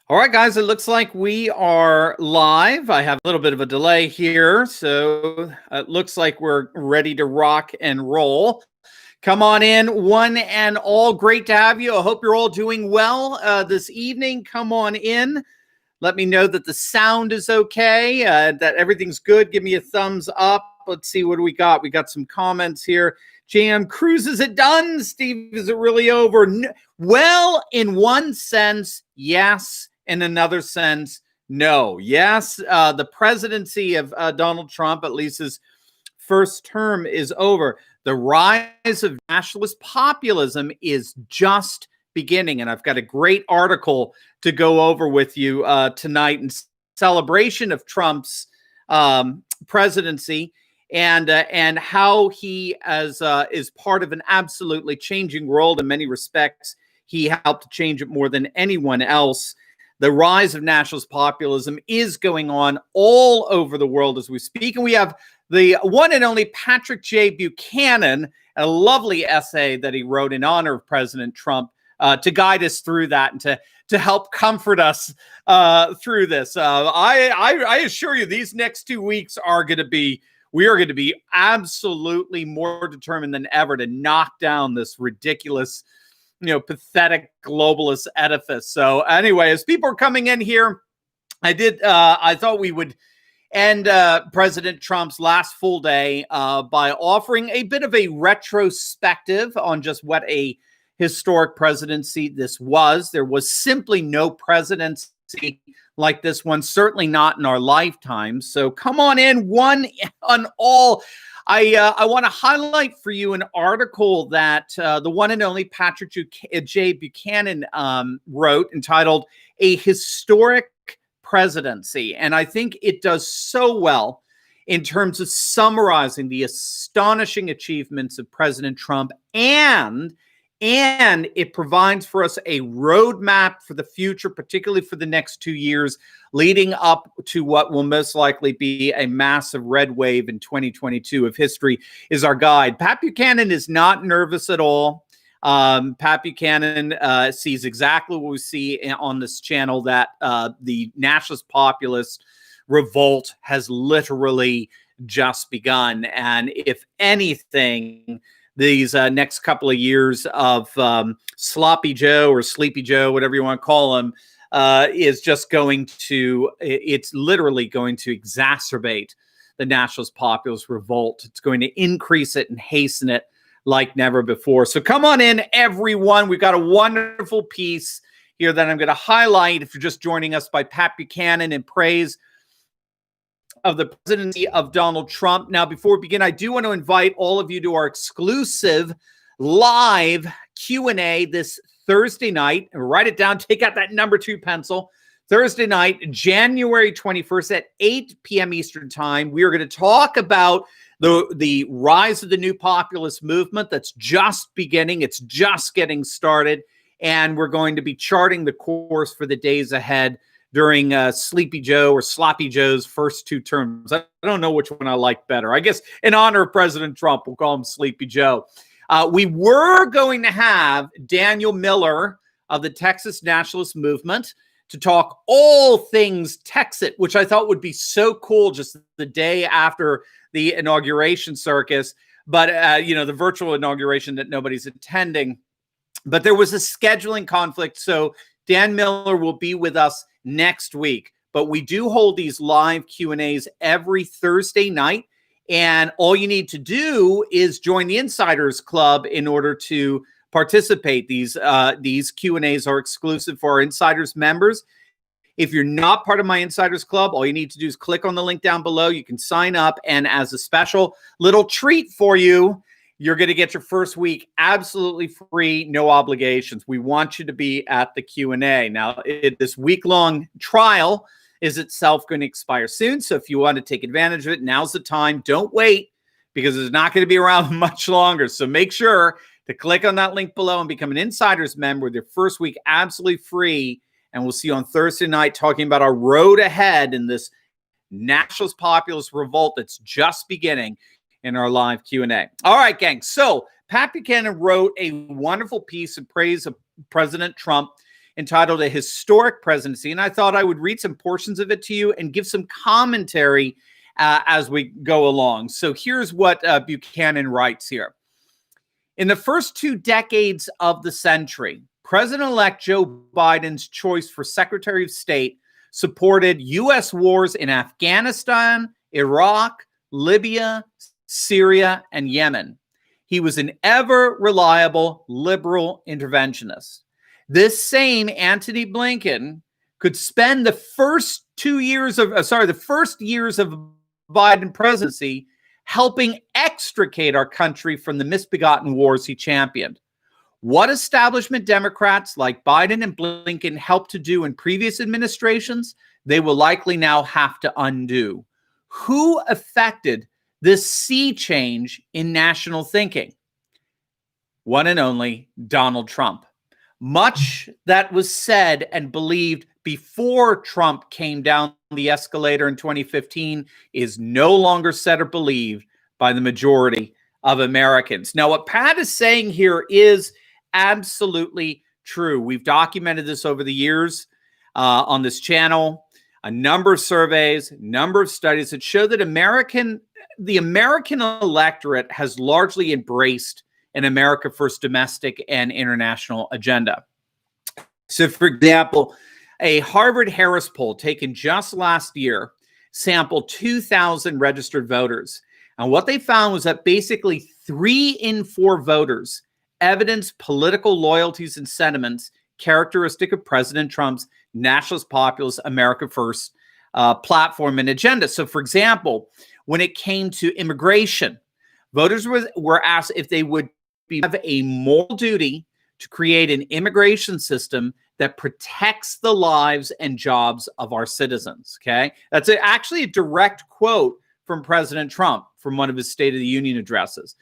All right, guys, it looks like we are live. I have a little bit of a delay here, so it looks like we're ready to rock and roll. Come on in, one and all. Great to have you. I hope you're all doing well this evening. Come on in. Let me know that the sound is okay, that everything's good. Give me a thumbs up. Let's see, what do we got? We got some comments here. JM Cruz, is it done? Steve, is it really over? Well, in one sense, yes. In another sense, no. Yes, the presidency of Donald Trump, at least his first term, is over. The rise of nationalist populism is just beginning. And I've got a great article to go over with you tonight in celebration of Trump's presidency and how he is part of an absolutely changing world in many respects. He helped to change it more than anyone else. The rise of nationalist populism is going on all over the world as we speak. And we have the one and only Patrick J. Buchanan, a lovely essay that he wrote in honor of President Trump to guide us through that and to help comfort us through this. I assure you, these next 2 weeks we are going to be absolutely more determined than ever to knock down this ridiculous, pathetic globalist edifice. So anyway, as people are coming in here, I thought we would end President Trump's last full day by offering a bit of a retrospective on just what a historic presidency this was. There was simply no presidency like this one, certainly not in our lifetime. So come on in, one and all. I want to highlight for you an article that the one and only Patrick J. Buchanan wrote entitled "A Historic Presidency." And I think it does so well in terms of summarizing the astonishing achievements of President Trump, and it provides for us a roadmap for the future, particularly for the next 2 years, leading up to what will most likely be a massive red wave in 2022. If history is our guide, Pat Buchanan is not nervous at all. Pat Buchanan sees exactly what we see on this channel, that the nationalist populist revolt has literally just begun. And if anything, these next couple of years of Sloppy Joe or Sleepy Joe, whatever you want to call him, is just it's literally going to exacerbate the nationalist populist revolt. It's going to increase it and hasten it like never before. So come on in, everyone. We've got a wonderful piece here that I'm going to highlight if you're just joining us, by Pat Buchanan in praise of the presidency of Donald Trump. Now, before we begin, I do want to invite all of you to our exclusive live Q&A this Thursday night. Write it down. Take out that number 2 pencil. Thursday night, January 21st at 8 p.m. Eastern Time. We are going to talk about the rise of the new populist movement that's just beginning. It's just getting started. And we're going to be charting the course for the days ahead during Sleepy Joe or Sloppy Joe's first 2 terms. I don't know which one I like better. I guess in honor of President Trump, we'll call him Sleepy Joe. We were going to have Daniel Miller of the Texas Nationalist Movement to talk all things Texit, which I thought would be so cool just the day after the inauguration circus, but the virtual inauguration that nobody's attending. But there was a scheduling conflict, so Dan Miller will be with us next week. But we do hold these live Q&As every Thursday night, and all you need to do is join the Insiders Club in order to participate. These Q&As are exclusive for our Insiders members. If you're not part of my Insiders Club, all you need to do is click on the link down below. You can sign up, and as a special little treat for you, you're going to get your first week absolutely free, no obligations. We want you to be at the Q&A. Now, this week-long trial is itself going to expire soon, so if you want to take advantage of it, now's the time. Don't wait, because it's not going to be around much longer. So make sure to click on that link below and become an Insiders member with your first week absolutely free. And we'll see you on Thursday night talking about our road ahead in this nationalist populist revolt that's just beginning in our live Q&A. All right, gang. So Pat Buchanan wrote a wonderful piece in praise of President Trump entitled A Historic Presidency. And I thought I would read some portions of it to you and give some commentary as we go along. So here's what Buchanan writes here. In the first 2 decades of the century, President-elect Joe Biden's choice for Secretary of State supported U.S. wars in Afghanistan, Iraq, Libya, Syria, and Yemen. He was an ever-reliable liberal interventionist. This same Antony Blinken could spend the first years of Biden presidency helping extricate our country from the misbegotten wars he championed. What establishment Democrats like Biden and Blinken helped to do in previous administrations, they will likely now have to undo. Who affected this sea change in national thinking? One and only Donald Trump. Much that was said and believed before Trump came down the escalator in 2015 is no longer said or believed by the majority of Americans. Now, what Pat is saying here is absolutely true. We've documented this over the years on this channel, a number of surveys, a number of studies that show that the American electorate has largely embraced an America First domestic and international agenda. So, for example, a Harvard-Harris poll taken just last year sampled 2,000 registered voters. And what they found was that basically 3 in 4 voters evidenced political loyalties and sentiments characteristic of President Trump's nationalist populist America First platform and agenda. So, for example, when it came to immigration, voters were asked if they would have a moral duty to create an immigration system that protects the lives and jobs of our citizens. Okay, that's actually a direct quote from President Trump from one of his State of the Union addresses.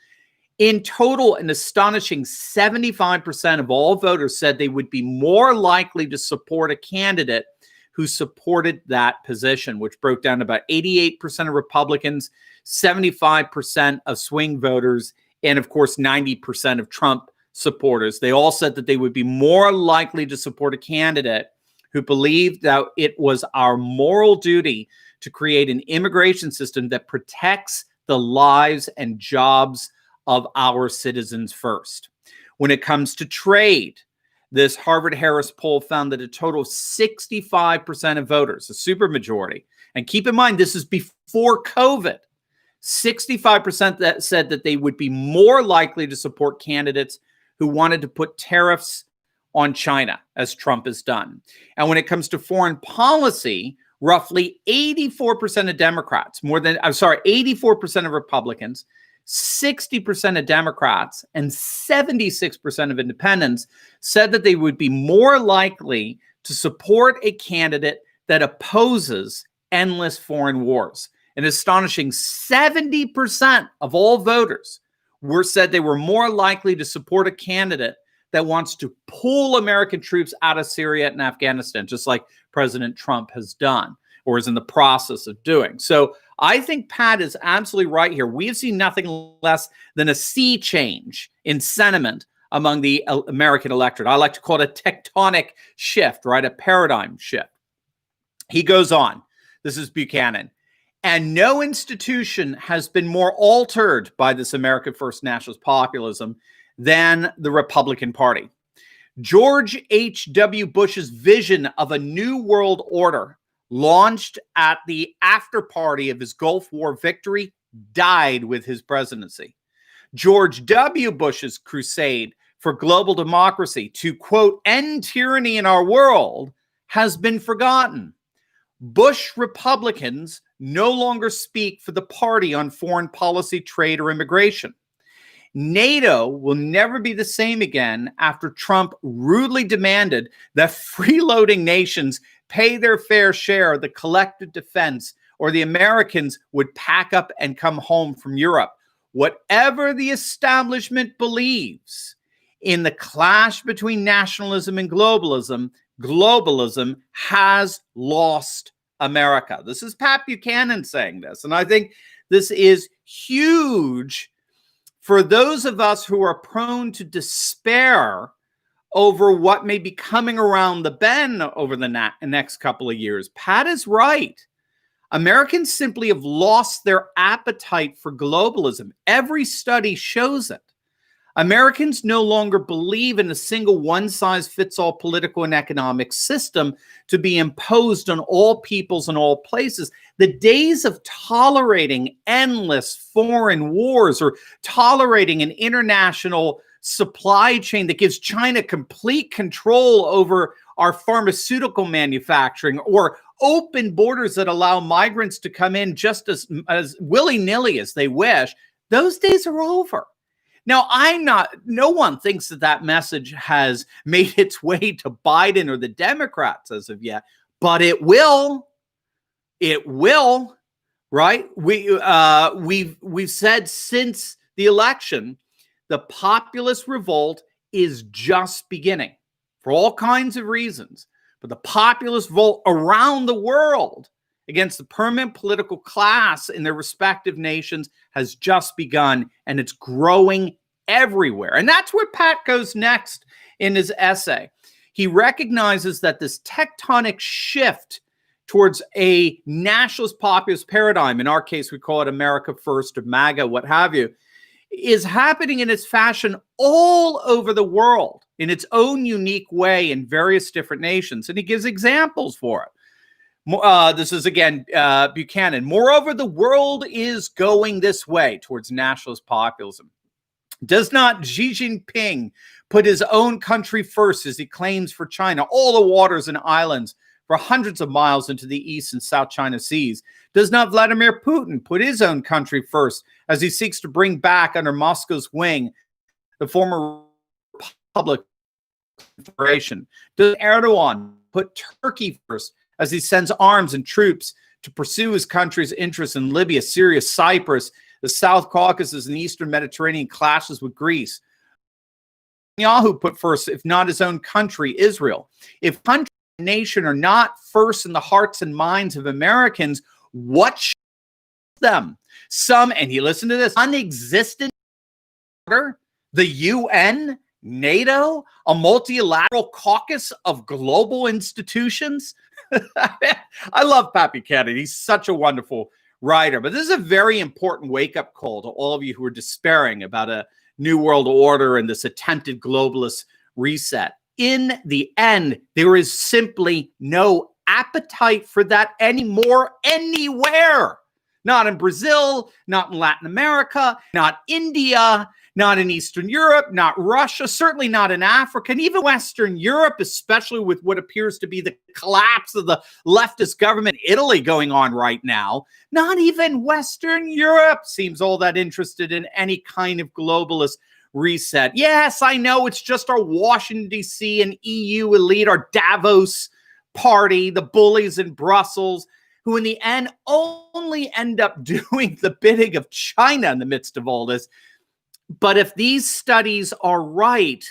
In total, an astonishing 75% of all voters said they would be more likely to support a candidate who supported that position, which broke down to about 88% of Republicans, 75% of swing voters, and of course, 90% of Trump supporters. They all said that they would be more likely to support a candidate who believed that it was our moral duty to create an immigration system that protects the lives and jobs of our citizens first. When it comes to trade, this Harvard-Harris poll found that a total of 65% of voters, a supermajority, and keep in mind, this is before COVID, 65% that said that they would be more likely to support candidates who wanted to put tariffs on China, as Trump has done. And when it comes to foreign policy, roughly 84% of Democrats, 84% of Republicans, 60% of Democrats, and 76% of independents said that they would be more likely to support a candidate that opposes endless foreign wars. An astonishing 70% of all voters said they were more likely to support a candidate that wants to pull American troops out of Syria and Afghanistan, just like President Trump has done or is in the process of doing. So I think Pat is absolutely right here. We have seen nothing less than a sea change in sentiment among the American electorate. I like to call it a tectonic shift, right? A paradigm shift. He goes on. This is Buchanan. And no institution has been more altered by this America First nationalist populism than the Republican Party. George H.W. Bush's vision of a new world order, launched at the after party of his Gulf War victory, died with his presidency. George W. Bush's crusade for global democracy to, quote, end tyranny in our world has been forgotten. Bush Republicans no longer speak for the party on foreign policy, trade, or immigration. NATO will never be the same again after Trump rudely demanded that freeloading nations pay their fair share of the collective defense, or the Americans would pack up and come home from Europe. Whatever the establishment believes in the clash between nationalism and globalism, globalism has lost America. This is Pat Buchanan saying this. And I think this is huge for those of us who are prone to despair over what may be coming around the bend over the next couple of years. Pat is right. Americans simply have lost their appetite for globalism. Every study shows it. Americans no longer believe in a single one-size-fits-all political and economic system to be imposed on all peoples and all places. The days of tolerating endless foreign wars or tolerating an international supply chain that gives China complete control over our pharmaceutical manufacturing, or open borders that allow migrants to come in just as willy-nilly as they wish, those days are over. Now, no one thinks that message has made its way to Biden or the Democrats as of yet, but it will. It will, right? We've said since the election, the populist revolt is just beginning for all kinds of reasons. But the populist revolt around the world against the permanent political class in their respective nations has just begun, and it's growing everywhere. And that's where Pat goes next in his essay. He recognizes that this tectonic shift towards a nationalist populist paradigm, in our case, we call it America First or MAGA, what have you, is happening in its fashion all over the world in its own unique way in various different nations. And he gives examples for it. This is, again, Buchanan. Moreover, the world is going this way towards nationalist populism. Does not Xi Jinping put his own country first as he claims for China all the waters and islands for hundreds of miles into the East and South China Seas? Does not Vladimir Putin put his own country first as he seeks to bring back under Moscow's wing the former Republic Federation? Does Erdogan put Turkey first as he sends arms and troops to pursue his country's interests in Libya, Syria, Cyprus, the South Caucasus, and the Eastern Mediterranean clashes with Greece? Netanyahu put first, if not his own country, Israel. If country and nation are not first in the hearts and minds of Americans, what should them? Some, and you listen to this, unexistent order, the UN, NATO, a multilateral caucus of global institutions. I love Pat Buchanan. He's such a wonderful writer. But this is a very important wake-up call to all of you who are despairing about a new world order and this attempted globalist reset. In the end, there is simply no appetite for that anymore anywhere. Not in Brazil, not in Latin America, not India, not in Eastern Europe, not Russia, certainly not in Africa, and even Western Europe, especially with what appears to be the collapse of the leftist government in Italy going on right now. Not even Western Europe seems all that interested in any kind of globalist reset. Yes, I know it's just our Washington, D.C. and EU elite, our Davos party, the bullies in Brussels, who in the end only end up doing the bidding of China in the midst of all this. But if these studies are right,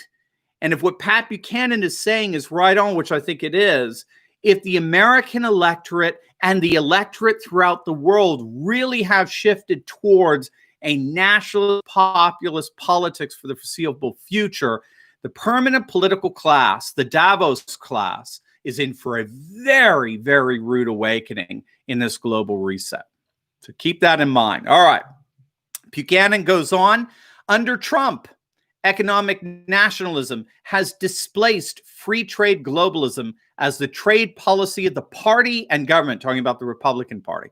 and if what Pat Buchanan is saying is right on, which I think it is, if the American electorate and the electorate throughout the world really have shifted towards a nationalist populist politics for the foreseeable future, the permanent political class, the Davos class, is in for a very, very rude awakening in this global reset. So keep that in mind. All right. Buchanan goes on. Under Trump, economic nationalism has displaced free trade globalism as the trade policy of the party and government, talking about the Republican Party.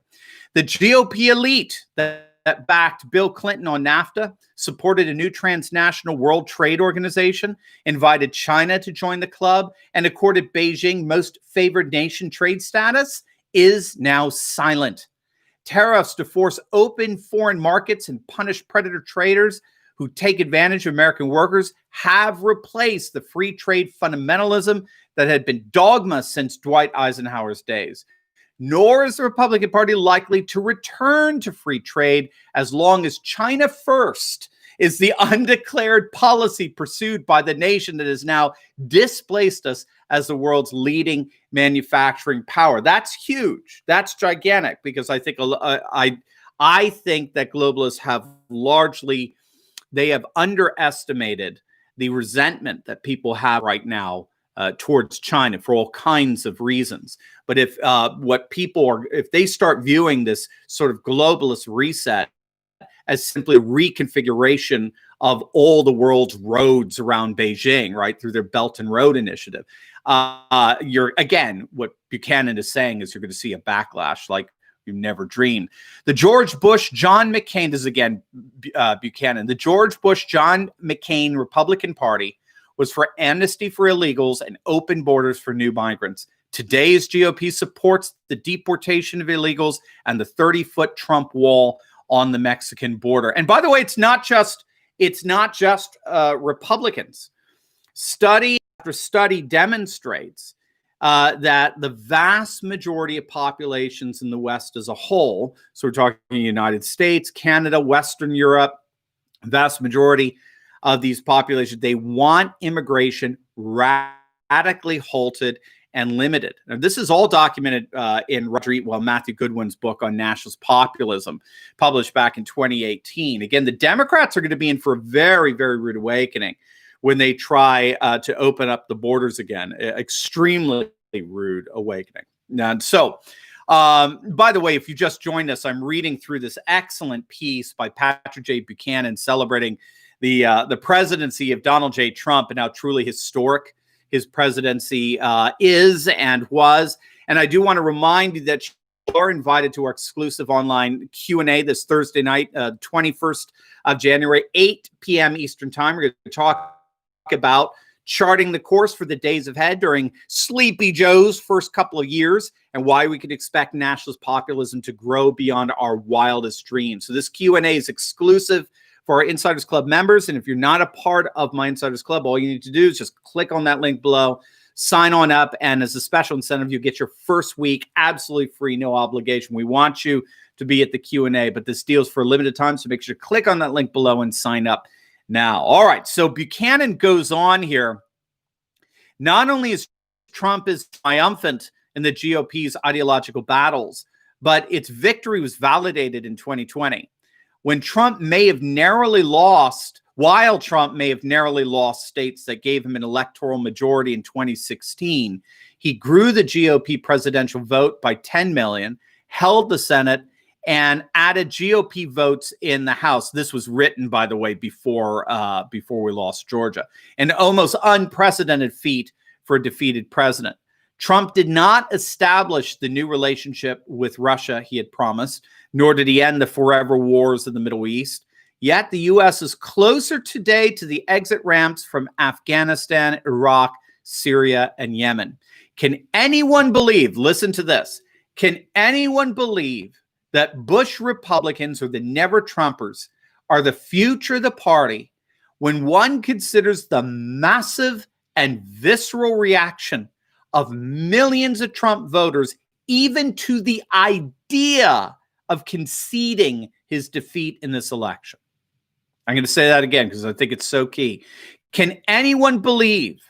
The GOP elite that backed Bill Clinton on NAFTA, supported a new transnational World Trade Organization, invited China to join the club, and accorded Beijing most favored nation trade status, is now silent. Tariffs to force open foreign markets and punish predator traders who take advantage of American workers have replaced the free trade fundamentalism that had been dogma since Dwight Eisenhower's days. Nor is the Republican Party likely to return to free trade as long as China first is the undeclared policy pursued by the nation that has now displaced us as the world's leading manufacturing power. That's huge. That's gigantic, because I think I think that globalists have largely, they have underestimated the resentment that people have right now towards China for all kinds of reasons. But if if they start viewing this sort of globalist reset as simply a reconfiguration of all the world's roads around Beijing, right, through their Belt and Road Initiative, what Buchanan is saying is you're going to see a backlash like you never dreamed. The George Bush, John McCain, this is again Buchanan, the George Bush, John McCain Republican Party was for amnesty for illegals and open borders for new migrants. Today's GOP supports the deportation of illegals and the 30-foot Trump wall on the Mexican border. And by the way, it's not just Republicans. Study after study demonstrates that the vast majority of populations in the West as a whole, so we're talking United States, Canada, Western Europe, vast majority of these populations, they want immigration radically halted and limited. Now, this is all documented in Matthew Goodwin's book on nationalist populism, published back in 2018. Again, the Democrats are going to be in for a very, very rude awakening when they try to open up the borders again. Extremely rude awakening. And so, by the way, if you just joined us, I'm reading through this excellent piece by Patrick J. Buchanan celebrating the presidency of Donald J. Trump and how truly historic his presidency is and was. And I do want to remind you that you are invited to our exclusive online Q&A this Thursday night, 21st of January, 8 p.m. Eastern Time. We're going to talk about charting the course for the days ahead during Sleepy Joe's first couple of years and why we could expect nationalist populism to grow beyond our wildest dreams. So this Q&A is exclusive for our Insiders Club members. And if you're not a part of my Insiders Club, all you need to do is just click on that link below, sign on up, and as a special incentive, you get your first week absolutely free, no obligation. We want you to be at the Q&A, but this deal's for a limited time, so make sure to click on that link below and sign up now. All right, so Buchanan goes on here. Not only is Trump is triumphant in the GOP's ideological battles, but its victory was validated in 2020. While Trump may have narrowly lost states that gave him an electoral majority in 2016, he grew the GOP presidential vote by 10 million, held the Senate, and added GOP votes in the House. This was written, by the way, before we lost Georgia. An almost unprecedented feat for a defeated president. Trump did not establish the new relationship with Russia he had promised, nor did he end the forever wars in the Middle East. Yet the U.S. is closer today to the exit ramps from Afghanistan, Iraq, Syria, and Yemen. Can anyone believe, listen to this, can anyone believe that Bush Republicans or the never-Trumpers are the future of the party when one considers the massive and visceral reaction of millions of Trump voters, even to the idea of conceding his defeat in this election? I'm going to say that again because I think it's so key. Can anyone believe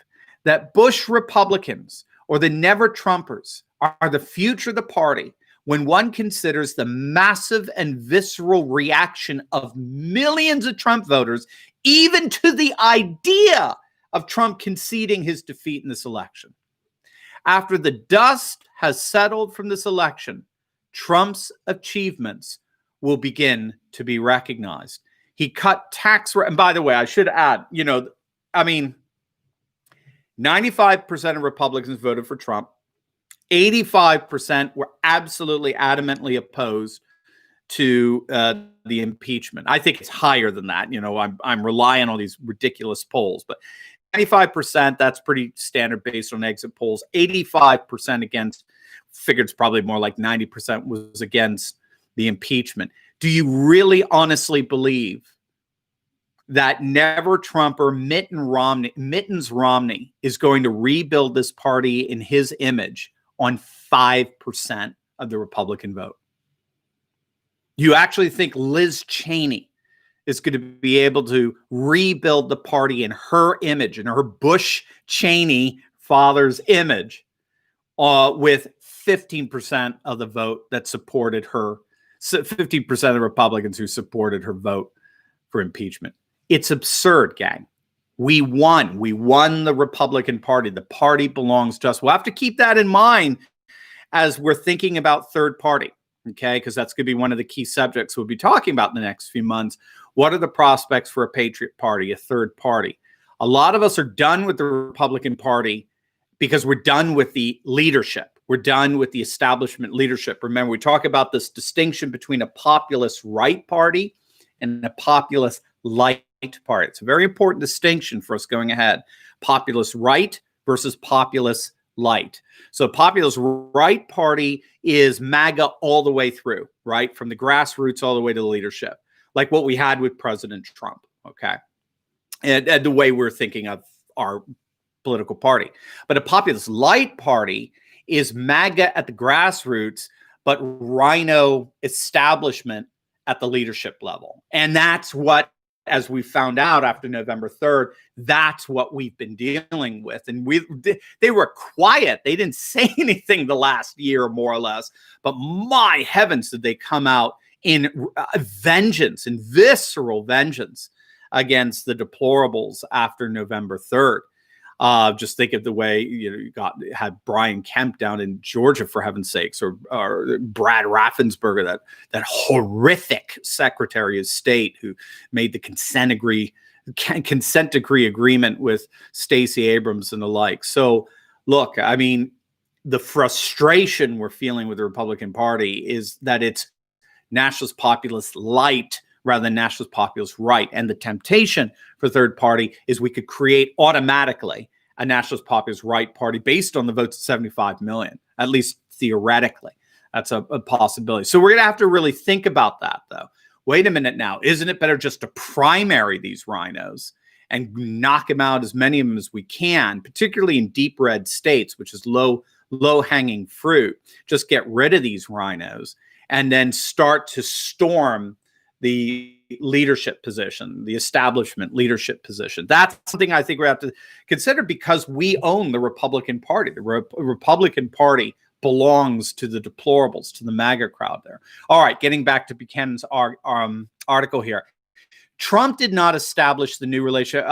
that Bush Republicans or the never-Trumpers are the future of the party when one considers the massive and visceral reaction of millions of Trump voters, even to the idea of Trump conceding his defeat in this election? After the dust has settled from this election, Trump's achievements will begin to be recognized. He cut tax rates. And by the way, I should add, 95% of Republicans voted for Trump. 85% were absolutely adamantly opposed to the impeachment. I think it's higher than that. I'm relying on these ridiculous polls, but 95%, that's pretty standard based on exit polls. 85% against, figured it's probably more like 90% was against the impeachment. Do you really honestly believe that never-Trumper Mittens Romney is going to rebuild this party in his image on 5% of the Republican vote? You actually think Liz Cheney is going to be able to rebuild the party in her image, in her Bush-Cheney father's image, with 15% of the vote that supported her, 50% of the Republicans who supported her vote for impeachment? It's absurd, gang. We won. We won the Republican Party. The party belongs to us. We'll have to keep that in mind as we're thinking about third party, okay? Because that's going to be one of the key subjects we'll be talking about in the next few months. What are the prospects for a patriot party, a third party? A lot of us are done with the Republican Party because we're done with the leadership. We're done with the establishment leadership. Remember, we talk about this distinction between a populist right party and a populist light party. It's a very important distinction for us going ahead. Populist right versus populist light. So populist right party is MAGA all the way through, right? From the grassroots all the way to the leadership, like what we had with President Trump, okay? And the way we're thinking of our political party. But a populist light party is MAGA at the grassroots, but rhino establishment at the leadership level. And that's what, as we found out after November 3rd, that's what we've been dealing with. And they were quiet. They didn't say anything the last year, more or less. But my heavens, did they come out in vengeance, in visceral vengeance against the deplorables after November 3rd. Just think of the way you had Brian Kemp down in Georgia, for heaven's sakes, or Brad Raffensperger, that horrific Secretary of State who made the consent decree agreement with Stacey Abrams and the like. So, look, I mean, the frustration we're feeling with the Republican Party is that it's nationalist populist light rather than nationalist populist right. And the temptation for third party is we could create automatically a nationalist populist right party based on the votes of 75 million, at least theoretically. That's a possibility. So we're going to have to really think about that, though. Wait a minute now. Isn't it better just to primary these rhinos and knock them out, as many of them as we can, particularly in deep red states, which is low-hanging fruit? Just get rid of these rhinos and then start to storm the leadership position, the establishment leadership position. That's something I think we have to consider because we own the Republican Party. The Republican Party belongs to the deplorables, to the MAGA crowd there. All right, getting back to Buchanan's article here. Trump did not establish the new relationship.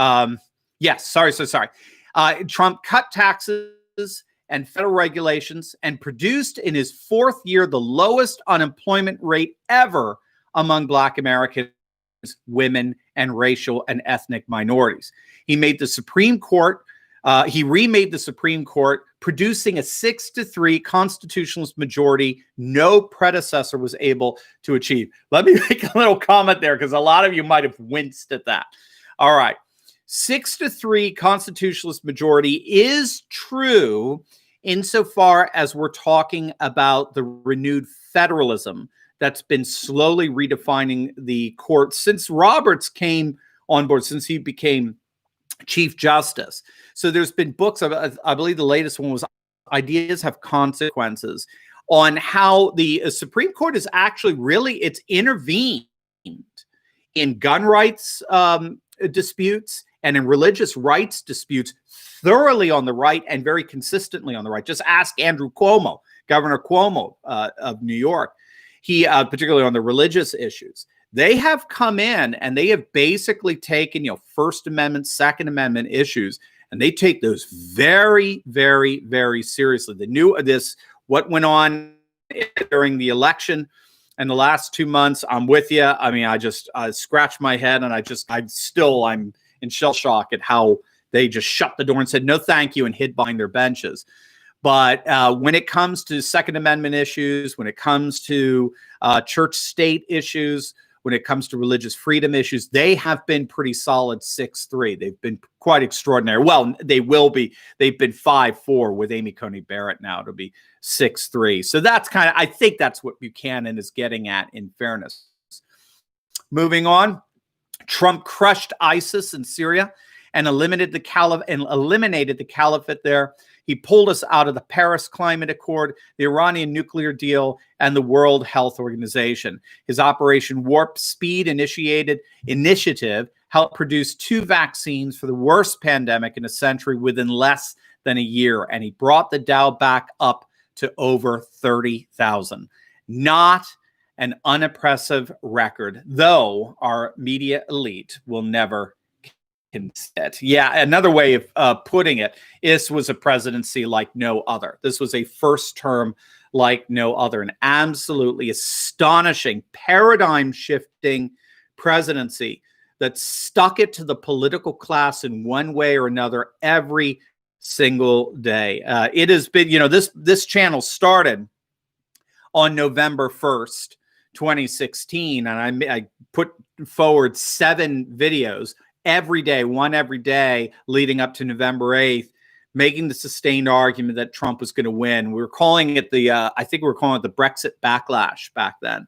Trump cut taxes and federal regulations and produced in his fourth year the lowest unemployment rate ever among Black Americans, women, and racial and ethnic minorities. He remade the Supreme Court, producing a 6-3 constitutionalist majority no predecessor was able to achieve. Let me make a little comment there because a lot of you might have winced at that. All right. 6-3 constitutionalist majority is true insofar as we're talking about the renewed federalism that's been slowly redefining the court since Roberts came on board, since he became Chief Justice. So there's been books, I believe the latest one was Ideas Have Consequences, on how the Supreme Court is actually it's intervened in gun rights disputes and in religious rights disputes thoroughly on the right and very consistently on the right. Just ask Andrew Cuomo, Governor Cuomo of New York. He, particularly on the religious issues, they have come in and they have basically taken, First Amendment, Second Amendment issues, and they take those very, very, very seriously. They knew what went on during the election and the last 2 months. I'm with you. I mean, I scratched my head and I'm in shell shock at how they just shut the door and said, no, thank you, and hid behind their benches. But when it comes to Second Amendment issues, when it comes to church-state issues, when it comes to religious freedom issues, they have been pretty solid 6-3. They've been quite extraordinary. Well, they will be. They've been 5-4 with Amy Coney Barrett now to be 6-3. So I think that's what Buchanan is getting at, in fairness. Moving on, Trump crushed ISIS in Syria and eliminated the caliphate there. He pulled us out of the Paris Climate Accord, the Iranian nuclear deal, and the World Health Organization. His Operation Warp Speed initiative helped produce 2 vaccines for the worst pandemic in a century within less than a year, and he brought the Dow back up to over 30,000. Not an unimpressive record, though our media elite will never can sit. Yeah, another way of putting it, this was a presidency like no other. This was a first term like no other, an absolutely astonishing, paradigm-shifting presidency that stuck it to the political class in one way or another every single day. It has been, this channel started on November 1st, 2016, and I put forward 7 videos every day, one every day, leading up to November 8th, making the sustained argument that Trump was going to win. We were calling it I think we were calling it the Brexit backlash back then.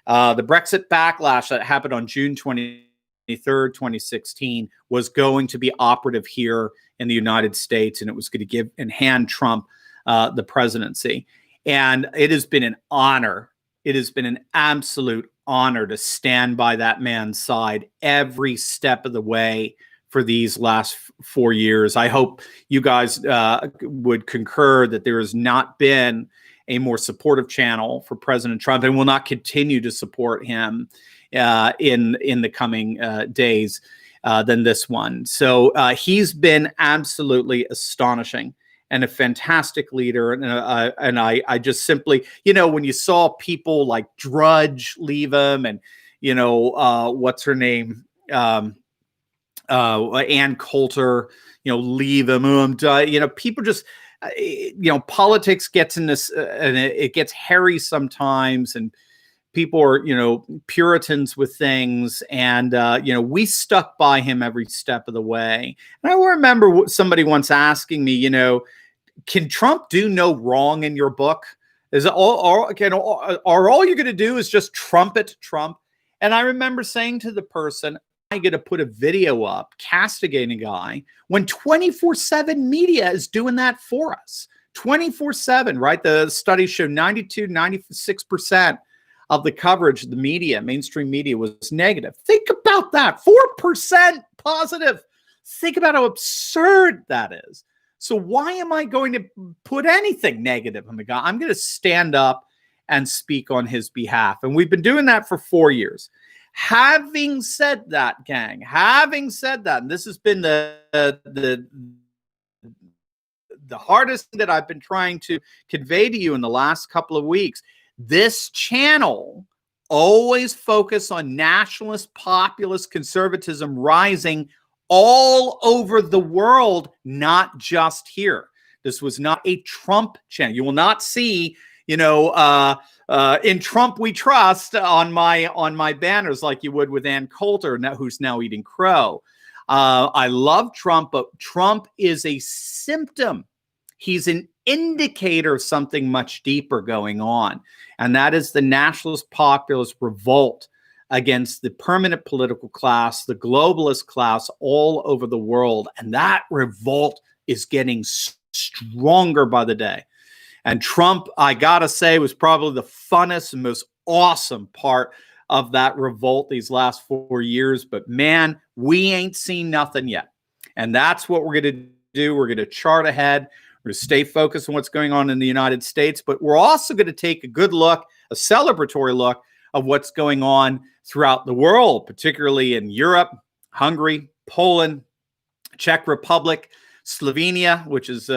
The Brexit backlash that happened on June 23rd, 2016 was going to be operative here in the United States, and it was going to hand Trump the presidency. And it has been an honor. It has been an absolute honor to stand by that man's side every step of the way for these last 4 years. I hope you guys would concur that there has not been a more supportive channel for President Trump, and will not continue to support him in the coming days than this one. So he's been absolutely astonishing and a fantastic leader. And I just simply, when you saw people like Drudge leave him, and, what's her name? Ann Coulter, leave him. People just, politics gets in this, and it gets hairy sometimes, and people are, Puritans with things. And, we stuck by him every step of the way. And I remember somebody once asking me, can Trump do no wrong in your book? Are all you're going to do is just trumpet Trump? And I remember saying to the person, I'm going to put a video up castigating a guy when 24/7 media is doing that for us. 24/7, right? The studies show 96% of the coverage of the media, mainstream media, was negative. Think about that. 4% positive. Think about how absurd that is. So why am I going to put anything negative on the guy? I'm going to stand up and speak on his behalf. And we've been doing that for 4 years. Having said that, gang, and this has been the hardest thing that I've been trying to convey to you in the last couple of weeks, this channel always focus on nationalist, populist conservatism rising all over the world, not just here. This was not a Trump channel. You will not see, in Trump we trust on my banners like you would with Ann Coulter, who's now eating crow. I love Trump, but Trump is a symptom. He's an indicator of something much deeper going on, and that is the nationalist populist revolt against the permanent political class, the globalist class all over the world. And that revolt is getting stronger by the day. And Trump, I gotta say, was probably the funnest and most awesome part of that revolt these last 4 years. But man, we ain't seen nothing yet. And that's what we're going to do. We're going to chart ahead. We're going to stay focused on what's going on in the United States. But we're also going to take a good look, a celebratory look of what's going on throughout the world, particularly in Europe, Hungary, Poland, Czech Republic, Slovenia, which is,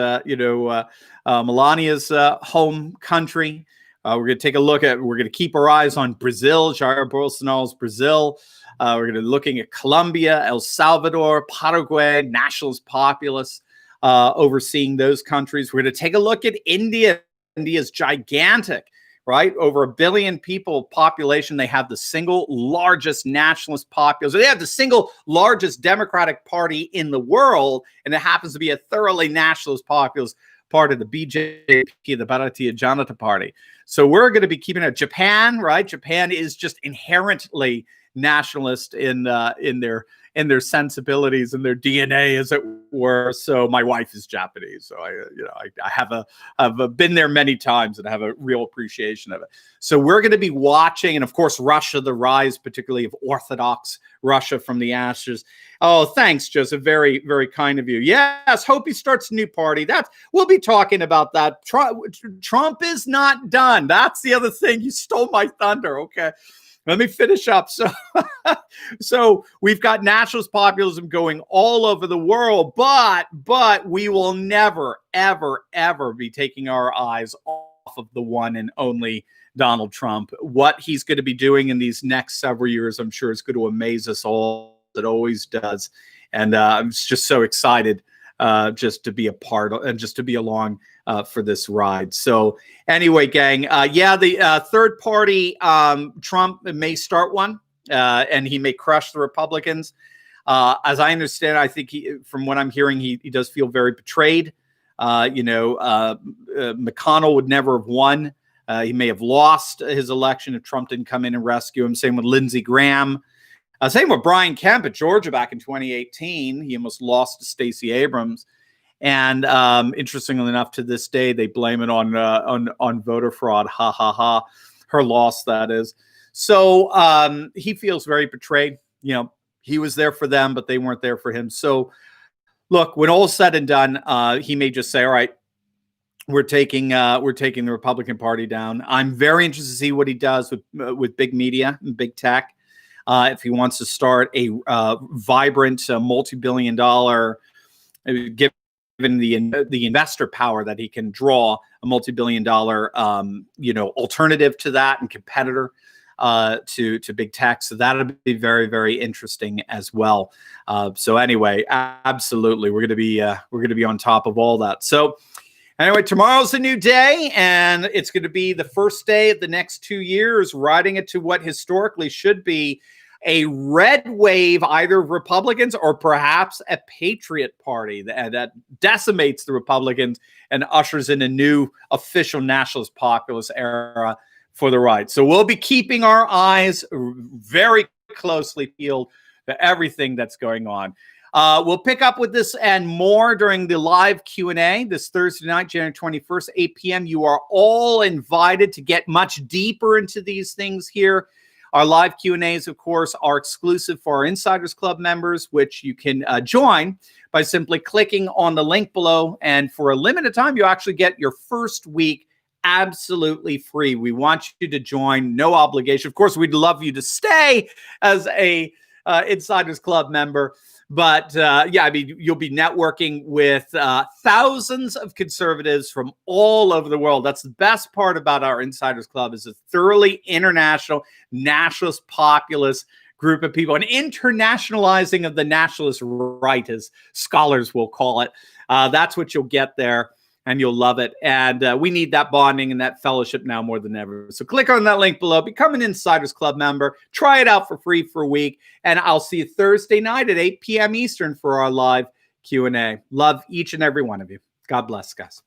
Melania's home country. We're going to take a look we're going to keep our eyes on Brazil, Jair Bolsonaro's Brazil. We're going to be looking at Colombia, El Salvador, Paraguay, nationalist populists, overseeing those countries. We're going to take a look at India. India's gigantic, right? Over 1 billion people population. They have the single largest nationalist population. They have the single largest Democratic Party in the world, and it happens to be a thoroughly nationalist populist part of the BJP, the Bharatiya Janata Party. So we're going to be keeping it. Japan, right? Japan is just inherently nationalist in their sensibilities and their DNA, as it were. So my wife is Japanese, so I've been there many times and I have a real appreciation of it. So we're going to be watching, and of course Russia, the rise particularly of Orthodox Russia from the ashes. Oh, thanks, Joseph. Very, very kind of you. Yes, hope he starts a new party. We'll be talking about that. Trump is not done. That's the other thing. You stole my thunder. Okay. let me finish up. So we've got nationalist populism going all over the world, but we will never, ever, ever be taking our eyes off of the one and only Donald Trump. What he's going to be doing in these next several years, I'm sure, is going to amaze us all. It always does. And I'm just so excited just to be a part of, and just to be along for this ride. So anyway, gang, the third party, Trump may start one, and he may crush the Republicans. As I understand, I think from what I'm hearing, he does feel very betrayed. McConnell would never have won. He may have lost his election if Trump didn't come in and rescue him. Same with Lindsey Graham. Same with Brian Kemp at Georgia back in 2018. He almost lost to Stacey Abrams. And interestingly enough, to this day, they blame it on voter fraud. Ha, ha, ha. Her loss, that is. So he feels very betrayed. He was there for them, but they weren't there for him. So look, when all's said and done, he may just say, all right, we're taking the Republican Party down. I'm very interested to see what he does with big media and big tech. If he wants to start a vibrant, multi-billion-dollar, given the investor power that he can draw, a multi-billion-dollar, alternative to that and competitor to big tech. So that'll be very, very interesting as well. So anyway, absolutely, we're going to be on top of all that. So anyway, tomorrow's a new day, and it's going to be the first day of the next 2 years, riding it to what historically should be a red wave, either of Republicans or perhaps a Patriot Party that decimates the Republicans and ushers in a new official nationalist populist era for the right. So we'll be keeping our eyes very closely peeled to everything that's going on. We'll pick up with this and more during the live Q&A this Thursday night, January 21st, 8 p.m. You are all invited to get much deeper into these things here. Our live Q&As, of course, are exclusive for our Insiders Club members, which you can join by simply clicking on the link below. And for a limited time, you actually get your first week absolutely free. We want you to join, no obligation. Of course, we'd love you to stay as a Insiders Club member. But you'll be networking with thousands of conservatives from all over the world. That's the best part about our Insiders Club, is a thoroughly international, nationalist, populist group of people, an internationalizing of the nationalist right, as scholars will call it. That's what you'll get there, and you'll love it. And we need that bonding and that fellowship now more than ever. So click on that link below, become an Insiders Club member, try it out for free for a week, and I'll see you Thursday night at 8 p.m. Eastern for our live Q&A. Love each and every one of you. God bless, guys.